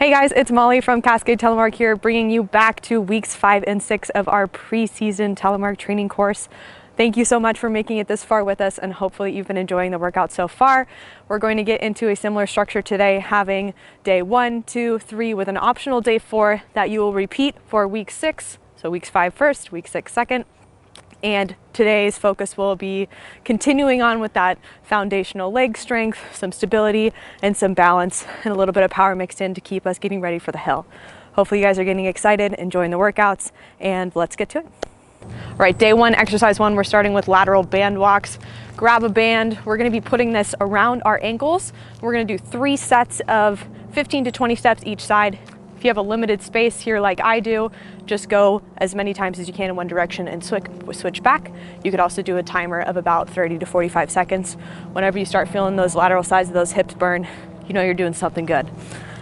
Hey guys, it's Molly from Cascade Telemark here, bringing you back to weeks 5 and 6 of our preseason Telemark training course. Thank you so much for making it this far with us, and hopefully you've been enjoying the workout so far. We're going to get into a similar structure today, having day 1, 2, 3 with an optional day 4 that you will repeat for week 6. So weeks 5 first, week 6 second. And today's focus will be continuing on with that foundational leg strength, some stability and some balance, and a little bit of power mixed in to keep us getting ready for the hill. Hopefully you guys are getting excited, enjoying the workouts, and let's get to it. All right, day 1, exercise 1, we're starting with lateral band walks. Grab a band. We're going to be putting this around our ankles. We're going to do 3 sets of 15 to 20 steps each side. If you have a limited space here like I do, just go as many times as you can in one direction and switch back. You could also do a timer of about 30 to 45 seconds. Whenever you start feeling those lateral sides of those hips burn, you know you're doing something good.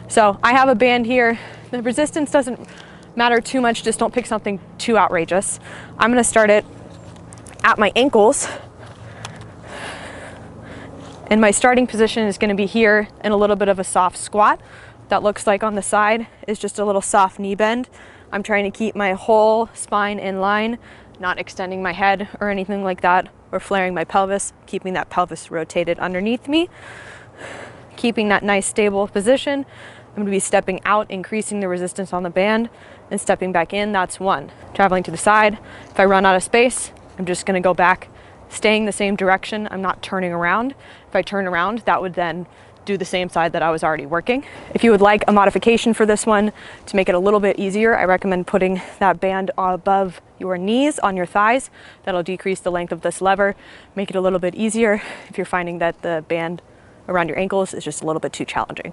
So I have a band here. The resistance doesn't matter too much, just don't pick something too outrageous. I'm gonna start it at my ankles. And my starting position is gonna be here in a little bit of a soft squat. That looks like on the side is just a little soft knee bend. I'm trying to keep my whole spine in line, not extending my head or anything like that, or flaring my pelvis, keeping that pelvis rotated underneath me. Keeping that nice stable position. I'm going to be stepping out, increasing the resistance on the band, and stepping back in. That's 1. Traveling to the side. If I run out of space, I'm just going to go back, staying the same direction. I'm not turning around. If I turn around, that would then do the same side that I was already working. If you would like a modification for this one to make it a little bit easier, I recommend putting that band above your knees on your thighs. That'll decrease the length of this lever, make it a little bit easier if you're finding that the band around your ankles is just a little bit too challenging.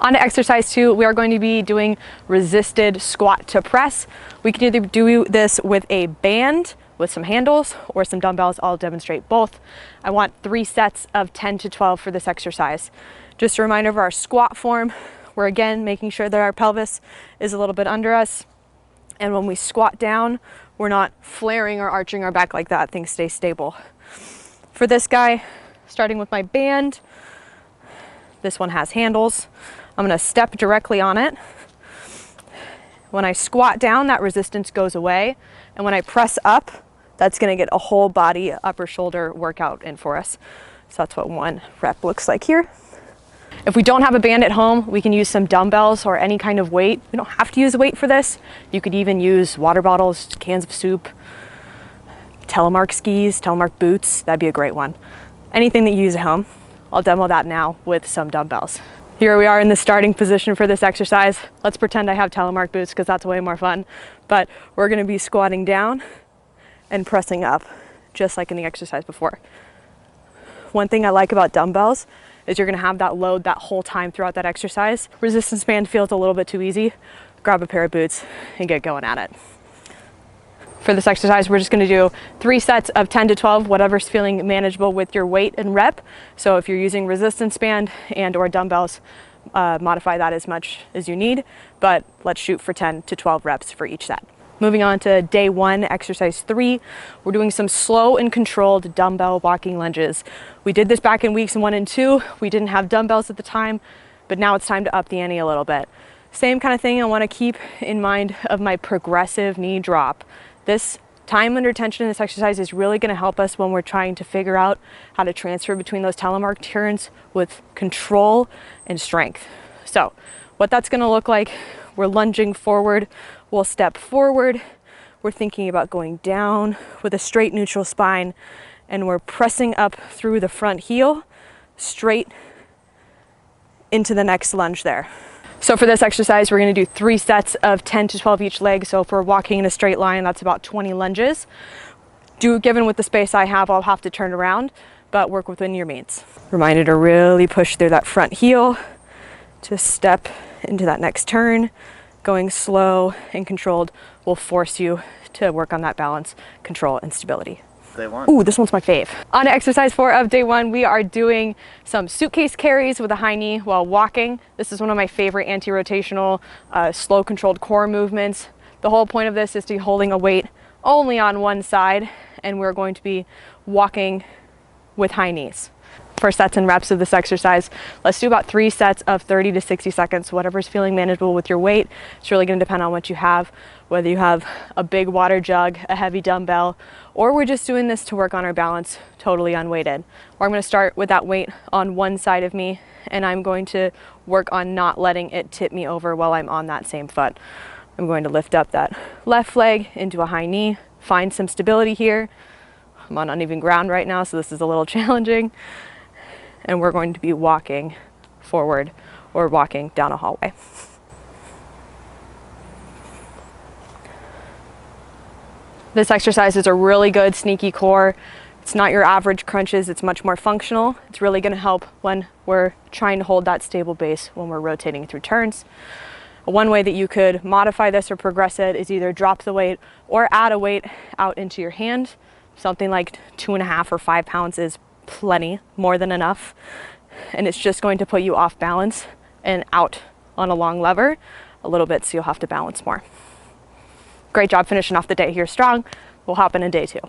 On to exercise 2, we are going to be doing resisted squat to press. We can either do this with a band with some handles or some dumbbells. I'll demonstrate both. I want 3 sets of 10 to 12 for this exercise. Just a reminder of our squat form. We're again making sure that our pelvis is a little bit under us. And when we squat down, we're not flaring or arching our back like that. Things stay stable. For this guy, starting with my band, this one has handles. I'm gonna step directly on it. When I squat down, that resistance goes away. And when I press up, that's gonna get a whole body upper shoulder workout in for us. So that's what 1 rep looks like here. If we don't have a band at home, we can use some dumbbells or any kind of weight. We don't have to use a weight for this. You could even use water bottles, cans of soup, Telemark skis, Telemark boots. That'd be a great one. Anything that you use at home. I'll demo that now with some dumbbells. Here we are in the starting position for this exercise. Let's pretend I have Telemark boots because that's way more fun. But we're gonna be squatting down and pressing up, just like in the exercise before. One thing I like about dumbbells is you're gonna have that load that whole time throughout that exercise. Resistance band feels a little bit too easy. Grab a pair of boots and get going at it. For this exercise, we're just gonna do 3 sets of 10 to 12, whatever's feeling manageable with your weight and rep. So if you're using resistance band and or dumbbells, modify that as much as you need, but let's shoot for 10 to 12 reps for each set. Moving on to day 1, exercise 3, we're doing some slow and controlled dumbbell walking lunges. We did this back in weeks 1 and 2. We didn't have dumbbells at the time, but now it's time to up the ante a little bit. Same kind of thing I wanna keep in mind of my progressive knee drop. This time under tension in this exercise is really going to help us when we're trying to figure out how to transfer between those Telemark turns with control and strength. So what that's going to look like, we're lunging forward, we'll step forward, we're thinking about going down with a straight neutral spine, and we're pressing up through the front heel, straight into the next lunge there. So for this exercise, we're gonna do 3 sets of 10 to 12 each leg. So if we're walking in a straight line, that's about 20 lunges. Given with the space I have, I'll have to turn around, but work within your means. Reminder to really push through that front heel to step into that next turn. Going slow and controlled will force you to work on that balance, control, and stability. Ooh, this one's my fave. On to exercise 4 of day 1, we are doing some suitcase carries with a high knee while walking. This is one of my favorite anti-rotational, slow controlled core movements. The whole point of this is to be holding a weight only on one side, and we're going to be walking with high knees. For sets and reps of this exercise, let's do about 3 sets of 30 to 60 seconds, whatever's feeling manageable with your weight. It's really going to depend on what you have, whether you have a big water jug, a heavy dumbbell, or we're just doing this to work on our balance totally unweighted. Or I'm going to start with that weight on one side of me, and I'm going to work on not letting it tip me over while I'm on that same foot. I'm going to lift up that left leg into a high knee, find some stability here. I'm on uneven ground right now, so this is a little challenging. And we're going to be walking forward or walking down a hallway. This exercise is a really good sneaky core. It's not your average crunches, it's much more functional. It's really going to help when we're trying to hold that stable base when we're rotating through turns. One way that you could modify this or progress it is either drop the weight or add a weight out into your hand. Something like 2.5 or 5 pounds is plenty, more than enough, and it's just going to put you off balance and out on a long lever a little bit, so you'll have to balance more. Great job finishing off the day here strong. We'll hop into day 2.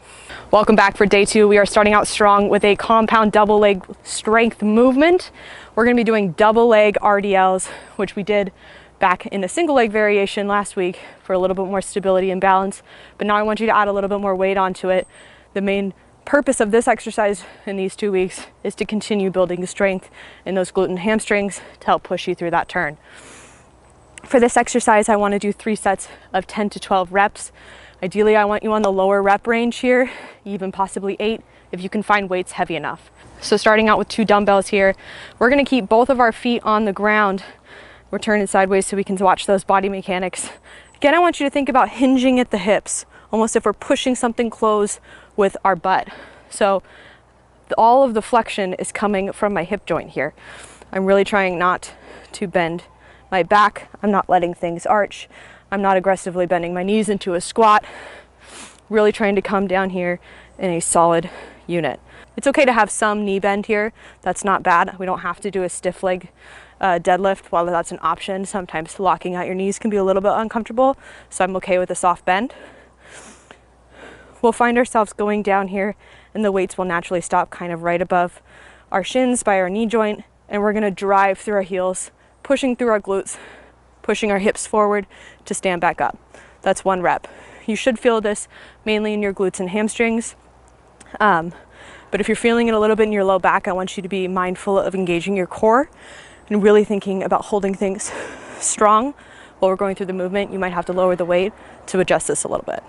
Welcome back for day 2. We are starting out strong with a compound double leg strength movement. We're going to be doing double leg RDLs, which we did back in a single leg variation last week for a little bit more stability and balance, but now I want you to add a little bit more weight onto it. The main purpose of this exercise in these 2 weeks is to continue building strength in those glute and hamstrings to help push you through that turn. For this exercise, I want to do 3 sets of 10 to 12 reps. Ideally, I want you on the lower rep range here, even possibly 8 if you can find weights heavy enough. So starting out with 2 dumbbells here, we're going to keep both of our feet on the ground. We're turning sideways so we can watch those body mechanics. Again, I want you to think about hinging at the hips, almost if we're pushing something close with our butt. So all of the flexion is coming from my hip joint here. I'm really trying not to bend my back. I'm not letting things arch. I'm not aggressively bending my knees into a squat. Really trying to come down here in a solid unit. It's okay to have some knee bend here. That's not bad. We don't have to do a stiff leg deadlift. While that's an option, sometimes locking out your knees can be a little bit uncomfortable. So I'm okay with a soft bend. We'll find ourselves going down here, and the weights will naturally stop kind of right above our shins by our knee joint, and we're going to drive through our heels, pushing through our glutes, pushing our hips forward to stand back up. That's 1 rep. You should feel this mainly in your glutes and hamstrings, but if you're feeling it a little bit in your low back, I want you to be mindful of engaging your core and really thinking about holding things strong while we're going through the movement. You might have to lower the weight to adjust this a little bit.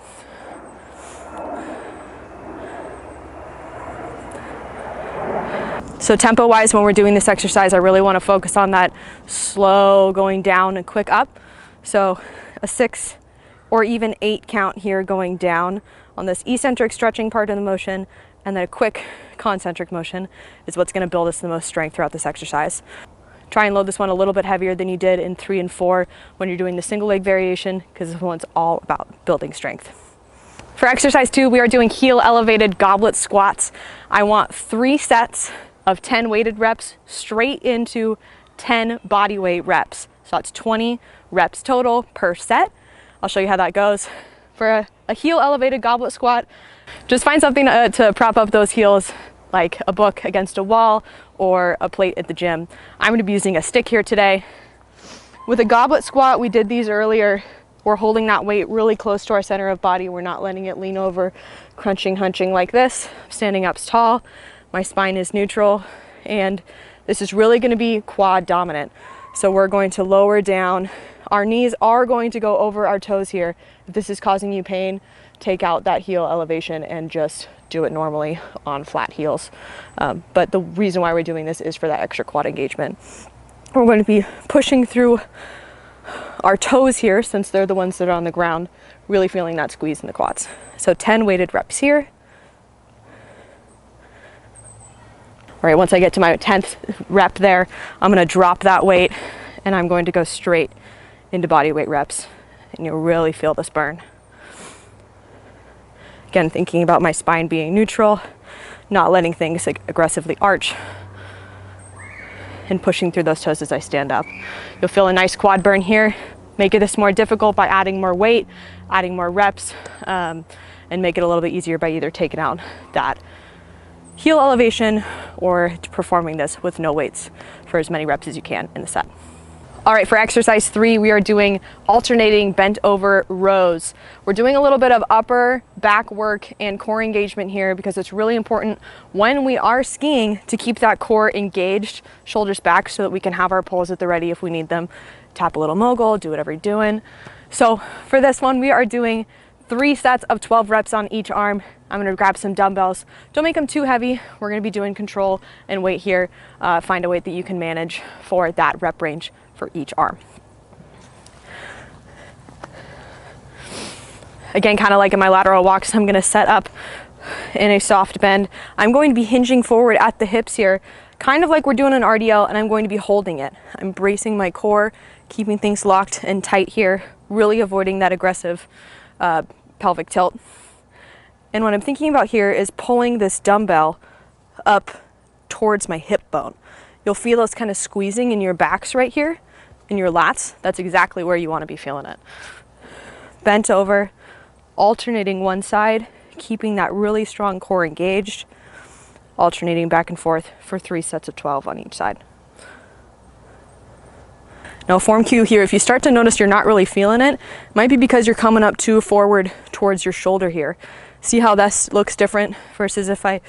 So tempo-wise, when we're doing this exercise, I really want to focus on that slow going down and quick up. So a 6 or even 8 count here going down on this eccentric stretching part of the motion, and then a quick concentric motion is what's going to build us the most strength throughout this exercise. Try and load this one a little bit heavier than you did in 3 and 4 when you're doing the single leg variation, because this one's all about building strength. For exercise 2, we are doing heel elevated goblet squats. I want 3 sets of 10 weighted reps straight into 10 body weight reps. So that's 20 reps total per set. I'll show you how that goes. For a heel elevated goblet squat, just find something to prop up those heels, like a book against a wall or a plate at the gym. I'm going to be using a stick here today. With a goblet squat, we did these earlier. We're holding that weight really close to our center of body. We're not letting it lean over, crunching, hunching like this. Standing up tall. My spine is neutral, and this is really going to be quad dominant. So we're going to lower down. Our knees are going to go over our toes here. If this is causing you pain, take out that heel elevation and just do it normally on flat heels. But the reason why we're doing this is for that extra quad engagement. We're going to be pushing through our toes here, since they're the ones that are on the ground, really feeling that squeeze in the quads. So 10 weighted reps here. All right, once I get to my 10th rep there, I'm going to drop that weight and I'm going to go straight into body weight reps, and you'll really feel this burn. Again, thinking about my spine being neutral, not letting things aggressively arch, and pushing through those toes as I stand up. You'll feel a nice quad burn here. Make this more difficult by adding more weight, adding more reps, and make it a little bit easier by either taking out that heel elevation or performing this with no weights for as many reps as you can in the set. All right, for exercise 3, we are doing alternating bent over rows. We're doing a little bit of upper back work and core engagement here because it's really important when we are skiing to keep that core engaged, shoulders back, so that we can have our poles at the ready if we need them. Tap a little mogul, do whatever you're doing. So for this one, we are doing 3 sets of 12 reps on each arm. I'm gonna grab some dumbbells. Don't make them too heavy. We're gonna be doing control and weight here. Find a weight that you can manage for that rep range for each arm. Again, kind of like in my lateral walks, I'm gonna set up in a soft bend. I'm going to be hinging forward at the hips here, kind of like we're doing an RDL, and I'm going to be holding it. I'm bracing my core, keeping things locked and tight here, really avoiding that aggressive pelvic tilt. And what I'm thinking about here is pulling this dumbbell up towards my hip bone. You'll feel those kind of squeezing in your backs right here, in your lats. That's exactly where you want to be feeling it. Bent over, alternating one side, keeping that really strong core engaged, alternating back and forth for 3 sets of 12 on each side. Now, form cue here, if you start to notice you're not really feeling it, might be because you're coming up too forward towards your shoulder here. See how this looks different versus if I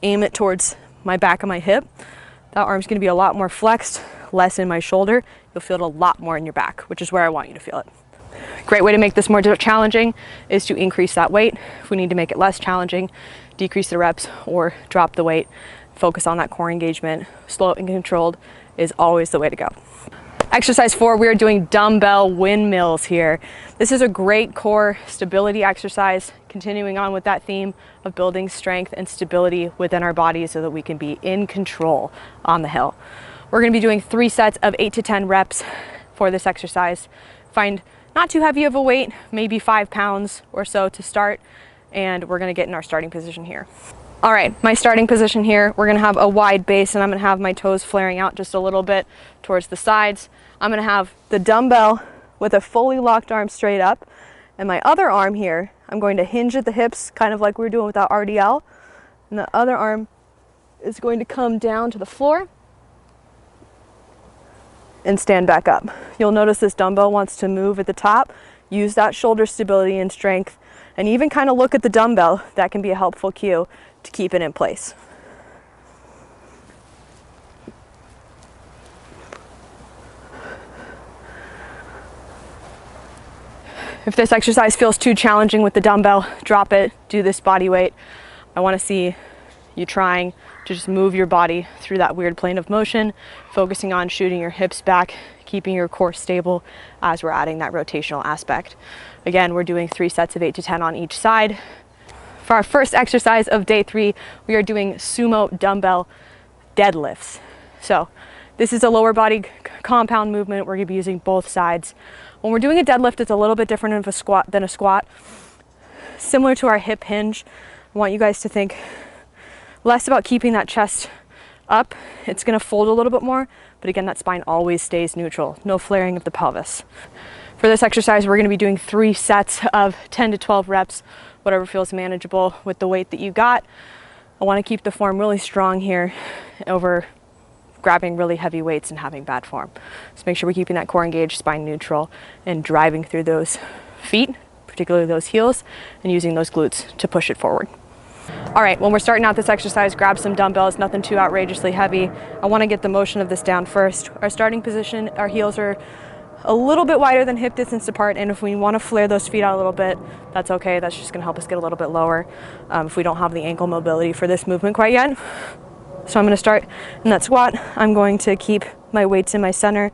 aim it towards my back of my hip? That arm's gonna be a lot more flexed, less in my shoulder. You'll feel it a lot more in your back, which is where I want you to feel it. Great way to make this more challenging is to increase that weight. If we need to make it less challenging, decrease the reps or drop the weight. Focus on that core engagement. Slow and controlled is always the way to go. Exercise 4, we are doing dumbbell windmills here. This is a great core stability exercise, continuing on with that theme of building strength and stability within our bodies so that we can be in control on the hill. We're going to be doing 3 sets of 8 to 10 reps for this exercise. Find not too heavy of a weight, maybe 5 pounds or so to start, and we're going to get in our starting position here. All right, my starting position here, we're gonna have a wide base and I'm gonna have my toes flaring out just a little bit towards the sides. I'm gonna have the dumbbell with a fully locked arm straight up, and my other arm here, I'm going to hinge at the hips, kind of like we were doing with that RDL, and the other arm is going to come down to the floor and stand back up. You'll notice this dumbbell wants to move at the top. Use that shoulder stability and strength, and even kind of look at the dumbbell. That can be a helpful cue to keep it in place. If this exercise feels too challenging with the dumbbell, drop it, do this body weight. I want to see you trying to just move your body through that weird plane of motion, focusing on shooting your hips back, keeping your core stable as we're adding that rotational aspect. Again, we're doing 3 sets of 8 to 10 on each side. For our first exercise of day 3, we are doing sumo dumbbell deadlifts. So this is a lower body compound movement. We're gonna be using both sides. When we're doing a deadlift, it's a little bit different of a squat than a squat. Similar to our hip hinge, I want you guys to think less about keeping that chest up. It's gonna fold a little bit more, but again, that spine always stays neutral. No flaring of the pelvis. For this exercise, we're gonna be doing 3 sets of 10 to 12 reps, whatever feels manageable with the weight that you got. I wanna keep the form really strong here over grabbing really heavy weights and having bad form. So make sure we're keeping that core engaged, spine neutral, and driving through those feet, particularly those heels, and using those glutes to push it forward. All right, when we're starting out this exercise, grab some dumbbells, nothing too outrageously heavy. I wanna get the motion of this down first. Our starting position, our heels are a little bit wider than hip distance apart, and if we want to flare those feet out a little bit, that's okay. That's just going to help us get a little bit lower if we don't have the ankle mobility for this movement quite yet. So I'm going to start in that squat. I'm going to keep my weights in my center.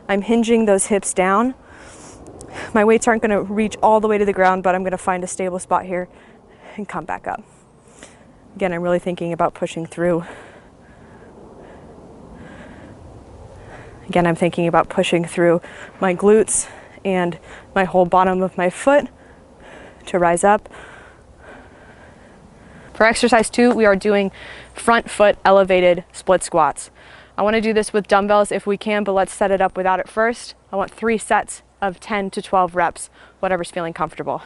I'm hinging those hips down. My weights aren't going to reach all the way to the ground, but I'm going to find a stable spot here and come back up. Again, I'm really thinking about pushing through. Again, I'm thinking about pushing through my glutes and my whole bottom of my foot to rise up. For exercise 2, we are doing front foot elevated split squats. I want to do this with dumbbells if we can, but let's set it up without it first. I want 3 sets of 10 to 12 reps, whatever's feeling comfortable.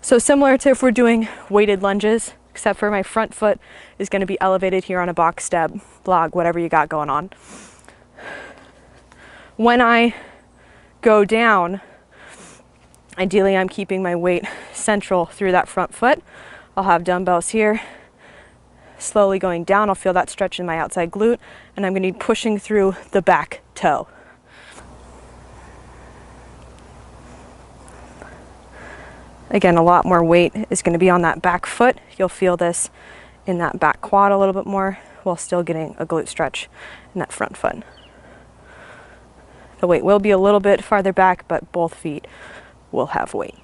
So similar to if we're doing weighted lunges, except for my front foot is going to be elevated here on a box step, log, whatever you got going on. When I go down, ideally I'm keeping my weight central through that front foot. I'll have dumbbells here. Slowly going down, I'll feel that stretch in my outside glute, and I'm going to be pushing through the back toe. Again, a lot more weight is going to be on that back foot. You'll feel this in that back quad a little bit more while still getting a glute stretch in that front foot. The weight will be a little bit farther back, but both feet will have weight.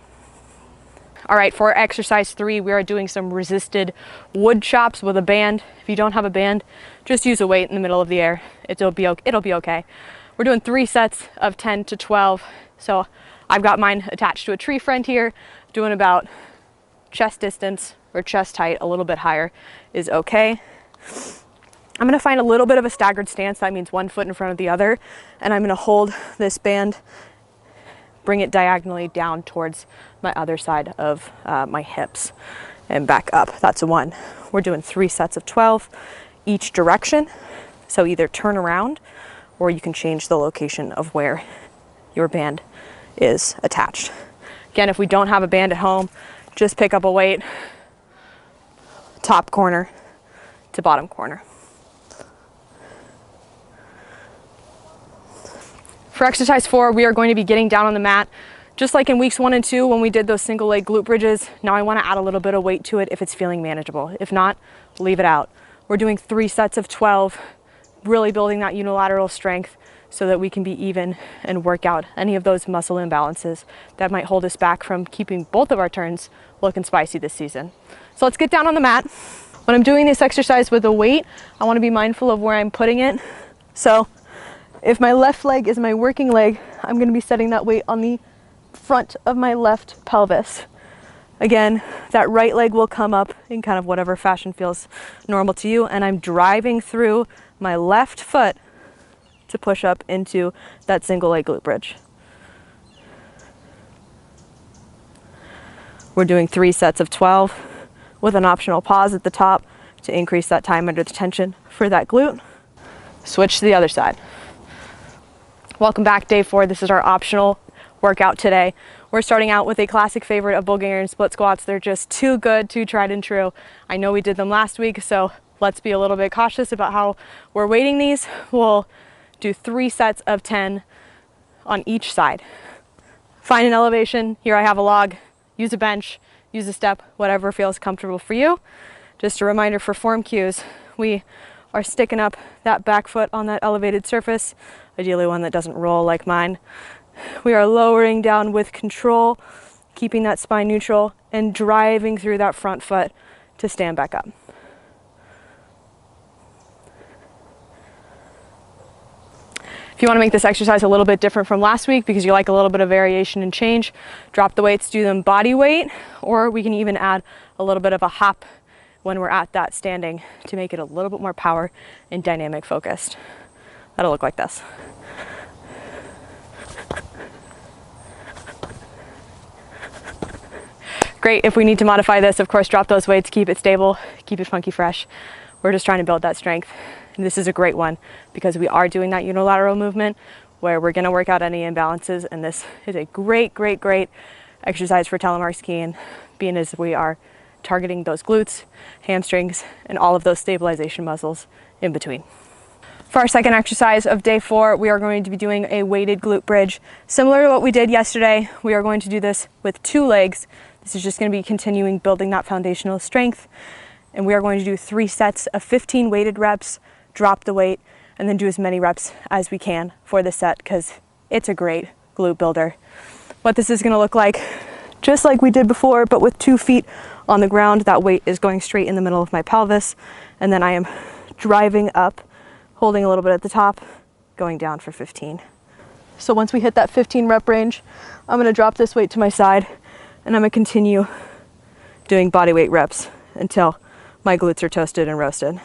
All right, for exercise 3, we are doing some resisted wood chops with a band. If you don't have a band, just use a weight in the middle of the air. It'll be okay. We're doing 3 sets of 10 to 12. So I've got mine attached to a tree friend here, doing about chest distance or chest height, a little bit higher is okay. I'm gonna find a little bit of a staggered stance. That means one foot in front of the other. And I'm gonna hold this band, bring it diagonally down towards my other side of my hips and back up. That's a 1. We're doing 3 sets of 12 each direction. So either turn around or you can change the location of where your band is attached. Again, if we don't have a band at home, just pick up a weight, top corner to bottom corner. For exercise 4, we are going to be getting down on the mat. Just like in weeks 1 and 2 when we did those single leg glute bridges, now I want to add a little bit of weight to it if it's feeling manageable. If not, leave it out. We're doing 3 sets of 12, really building that unilateral strength so that we can be even and work out any of those muscle imbalances that might hold us back from keeping both of our turns looking spicy this season. So let's get down on the mat. When I'm doing this exercise with a weight, I want to be mindful of where I'm putting it. So if my left leg is my working leg, I'm going to be setting that weight on the front of my left pelvis. Again, that right leg will come up in kind of whatever fashion feels normal to you, and I'm driving through my left foot to push up into that single leg glute bridge. We're doing 3 sets of 12 with an optional pause at the top to increase that time under the tension for that glute. Switch to the other side. Welcome back, day 4. This is our optional workout today. We're starting out with a classic favorite of Bulgarian split squats. They're just too good, too tried and true. I know we did them last week, so let's be a little bit cautious about how we're weighting these. We'll do 3 sets of 10 on each side. Find an elevation. Here I have a log. Use a bench, use a step, whatever feels comfortable for you. Just a reminder for form cues, we are sticking up that back foot on that elevated surface, ideally one that doesn't roll like mine. We are lowering down with control, keeping that spine neutral, and driving through that front foot to stand back up. If you want to make this exercise a little bit different from last week because you like a little bit of variation and change, drop the weights, do them body weight, or we can even add a little bit of a hop when we're at that standing to make it a little bit more power and dynamic focused. That'll look like this. Great. If we need to modify this, of course, drop those weights, keep it stable, keep it funky fresh. We're just trying to build that strength. And this is a great one because we are doing that unilateral movement where we're going to work out any imbalances. And this is a great, great, great exercise for Telemark skiing, being as we are targeting those glutes, hamstrings, and all of those stabilization muscles in between. For our second exercise of day 4, we are going to be doing a weighted glute bridge. Similar to what we did yesterday, we are going to do this with 2 legs. This is just going to be continuing building that foundational strength. And we are going to do 3 sets of 15 weighted reps, drop the weight, and then do as many reps as we can for the set because it's a great glute builder. What this is going to look like, just like we did before, but with 2 feet on the ground, that weight is going straight in the middle of my pelvis. And then I am driving up, holding a little bit at the top, going down for 15. So once we hit that 15 rep range, I'm going to drop this weight to my side and I'm going to continue doing body weight reps until my glutes are toasted and roasted.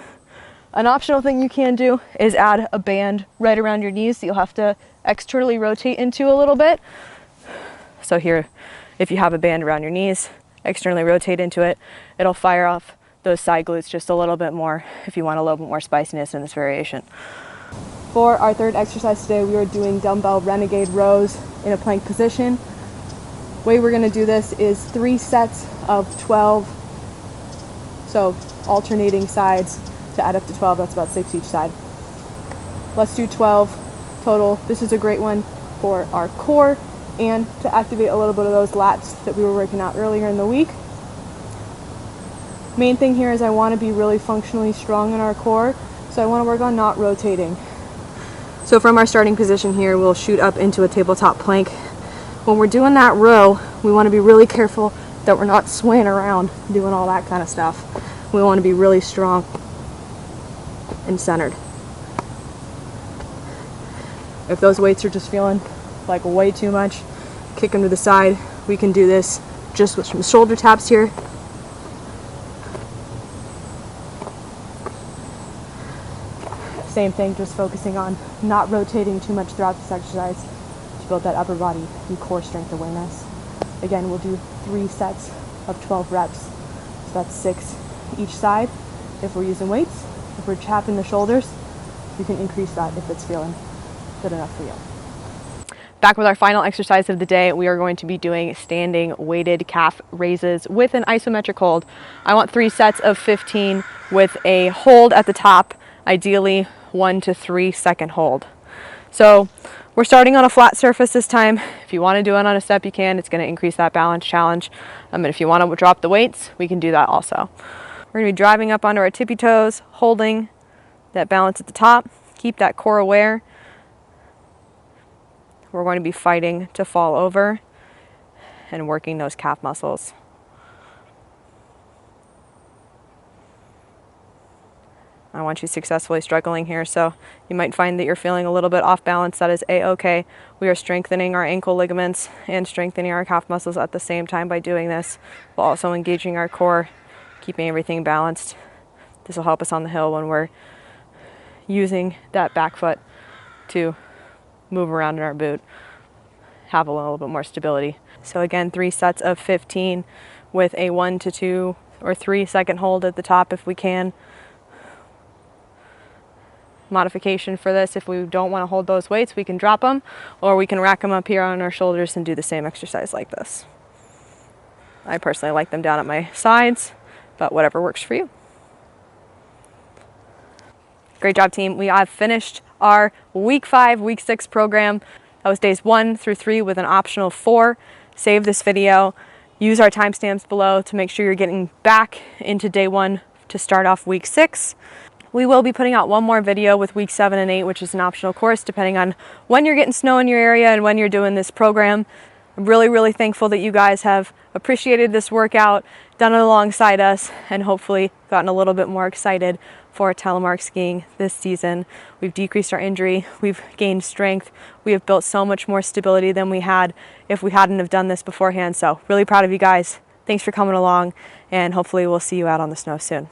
An optional thing you can do is add a band right around your knees that you'll have to externally rotate into a little bit. So here, if you have a band around your knees, externally rotate into it, it'll fire off those side glutes just a little bit more if you want a little bit more spiciness in this variation. For our third exercise today, we are doing dumbbell renegade rows in a plank position. The way we're going to do this is 3 sets of 12, so alternating sides to add up to 12. That's about 6 each side. Let's do 12 total. This is a great one for our core and to activate a little bit of those lats that we were working out earlier in the week. Main thing here is I want to be really functionally strong in our core, so I want to work on not rotating. So from our starting position here, we'll shoot up into a tabletop plank. When we're doing that row, we want to be really careful that we're not swaying around doing all that kind of stuff. We want to be really strong and centered. If those weights are just feeling like way too much, kick them to the side. We can do this just with some shoulder taps here. Same thing, just focusing on not rotating too much throughout this exercise to build that upper body and core strength awareness. Again, we'll do 3 sets of 12 reps. So that's 6 each side if we're using weights. If we're tapping the shoulders, you can increase that if it's feeling good enough for you. Back with our final exercise of the day, we are going to be doing standing weighted calf raises with an isometric hold. I want 3 sets of 15 with a hold at the top, ideally 1 to 3 second hold. So we're starting on a flat surface this time. If you want to do it on a step, you can. It's going to increase that balance challenge. And if you want to drop the weights, we can do that also. We're going to be driving up onto our tippy toes, holding that balance at the top. Keep that core aware. We're going to be fighting to fall over and working those calf muscles. I want you successfully struggling here, so you might find that you're feeling a little bit off balance. That is a-okay. We are strengthening our ankle ligaments and strengthening our calf muscles at the same time by doing this, while also engaging our core, keeping everything balanced. This will help us on the hill when we're using that back foot to move around in our boot, have a little bit more stability. So again, 3 sets of 15 with a 1 to 2 or 3 second hold at the top if we can. Modification for this, if we don't want to hold those weights, we can drop them, or we can rack them up here on our shoulders and do the same exercise like this. I personally like them down at my sides, but whatever works for you. Great job, team. We have finished our week 5, week 6 program. That was days 1 through 3 with an optional 4. Save this video. Use our timestamps below to make sure you're getting back into day 1 to start off week 6. We will be putting out one more video with week 7 and 8, which is an optional course, depending on when you're getting snow in your area and when you're doing this program. I'm really, really thankful that you guys have appreciated this workout, done it alongside us, and hopefully gotten a little bit more excited for telemark skiing this season. We've decreased our injury, we've gained strength, we have built so much more stability than we had if we hadn't have done this beforehand. So really proud of you guys. Thanks for coming along, and hopefully we'll see you out on the snow soon.